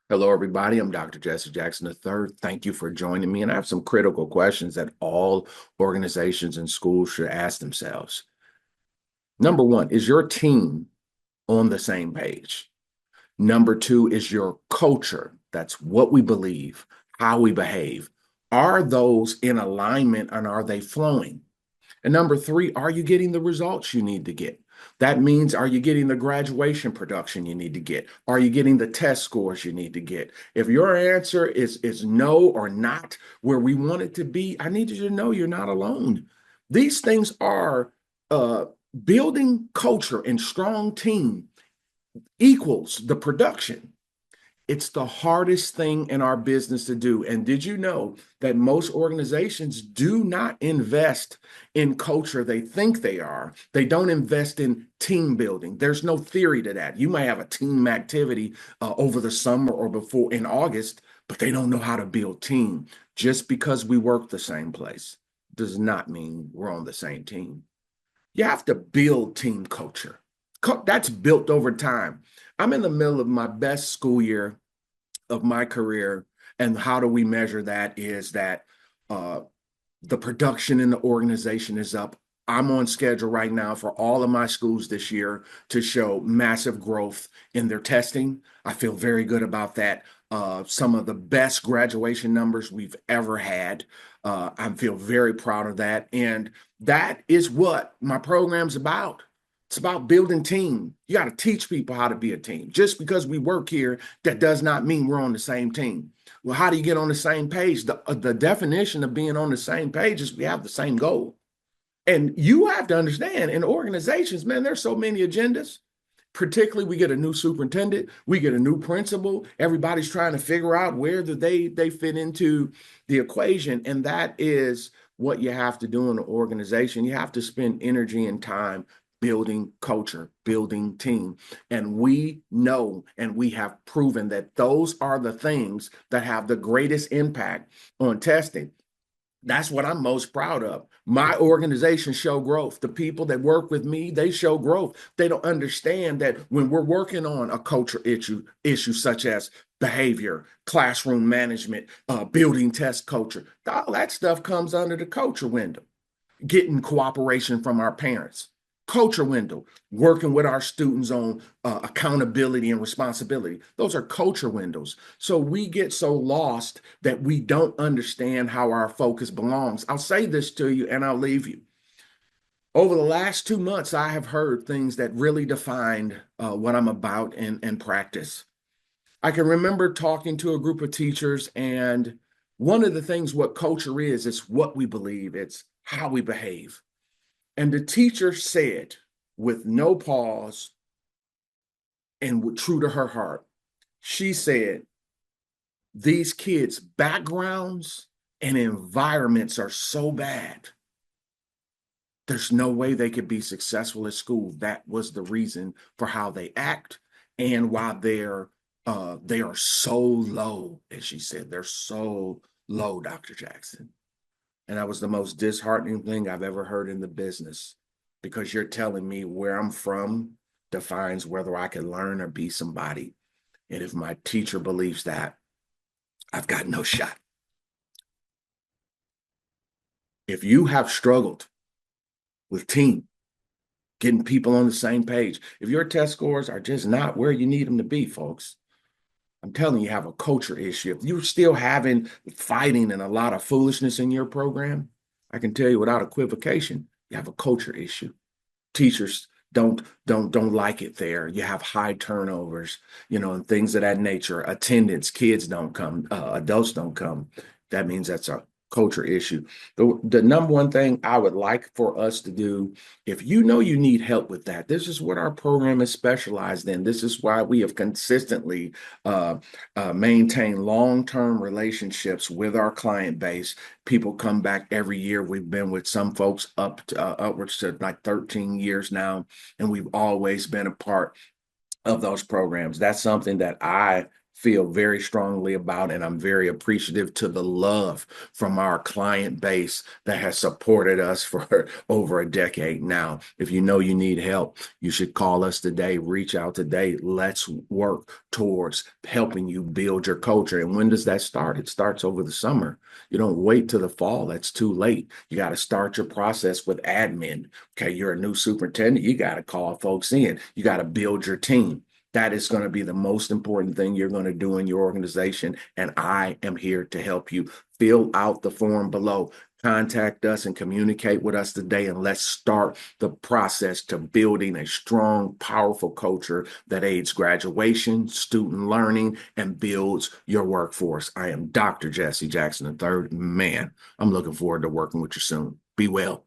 Hello, everybody. I'm Dr. Jesse Jackson III. Thank you for joining me. And I have some critical questions that all organizations and schools should ask themselves. Number one, is your team on the same page? Number two, is your culture, that's what we believe, how we behave, are those in alignment and are they flowing? And number three, are you getting the results you need to get? That means, are you getting the graduation production you need to get? Are you getting the test scores you need to get? If your answer is no or not where we want it to be, I need you to know you're not alone. These things are uh, building culture and strong team equals the production. It's the hardest thing in our business to do. And did you know that most organizations do not invest in culture? They think they are. They don't invest in team building. There's no theory to that. You may have a team activity over the summer or before in August, but they don't know how to build team. Just because we work the same place does not mean we're on the same team. You have to build team culture. That's built over time. I'm in the middle of my best school year of my career. And how do we measure that is that uh, the production in the organization is up. I'm on schedule right now for all of my schools this year to show massive growth in their testing. I feel very good about that. Some of the best graduation numbers we've ever had. I feel very proud of that. And that is what my program's about. It's about building team. You got to teach people how to be a team. Just because we work here, that does not mean we're on the same team. Well, how do you get on the same page? The definition of being on the same page is we have the same goal. And you have to understand in organizations, man, there's so many agendas. Particularly, we get a new superintendent, we get a new principal. Everybody's trying to figure out where do they fit into the equation. And that is what you have to do in an organization. You have to spend energy and time building culture, building team. And we know and we have proven that those are the things that have the greatest impact on testing. That's what I'm most proud of. My organization show growth. The people that work with me, they show growth. They don't understand that when we're working on a culture issue such as behavior, classroom management, building test culture, all that stuff comes under the culture window. Getting cooperation from our parents, culture window, working with our students on accountability and responsibility. Those are culture windows. So we get so lost that we don't understand how our focus belongs. I'll say this to you and I'll leave you. Over the last 2 months, I have heard things that really defined what I'm about in practice. I can remember talking to a group of teachers, and one of the things what culture is, it's what we believe, it's how we behave. And the teacher said, with no pause and true to her heart, she said, these kids' backgrounds and environments are so bad. There's no way they could be successful at school. That was the reason for how they act and why they are so low, as she said. They're so low, Dr. Jackson. And that was the most disheartening thing I've ever heard in the business because you're telling me where I'm from defines whether I can learn or be somebody. And if my teacher believes that, I've got no shot. If you have struggled with team, getting people on the same page, if your test scores are just not where you need them to be, folks, I'm telling you, you have a culture issue. If you're still having fighting and a lot of foolishness in your program, I can tell you without equivocation, you have a culture issue. Teachers don't like it there. You have high turnovers, and things of that nature. Attendance, kids don't come, adults don't come. That means that's a culture issue. The number one thing I would like for us to do, if you know you need help with that, this is what our program is specialized in. This is why we have consistently maintained long-term relationships with our client base. People come back every year. We've been with some folks upwards to like 13 years now, and we've always been a part of those programs. That's something that I feel very strongly about, and I'm very appreciative to the love from our client base that has supported us for over a decade now. If you know you need help, you should call us today, reach out today. Let's work towards helping you build your culture. And when does that start? It starts over the summer. You don't wait till the fall. That's too late. You got to start your process with admin. Okay, you're a new superintendent. You got to call folks in. You got to build your team. That is going to be the most important thing you're going to do in your organization. And I am here to help you. Fill out the form below. Contact us and communicate with us today, and let's start the process to building a strong, powerful culture that aids graduation, student learning, and builds your workforce. I am Dr. Jesse Jackson III. Man, I'm looking forward to working with you soon. Be well.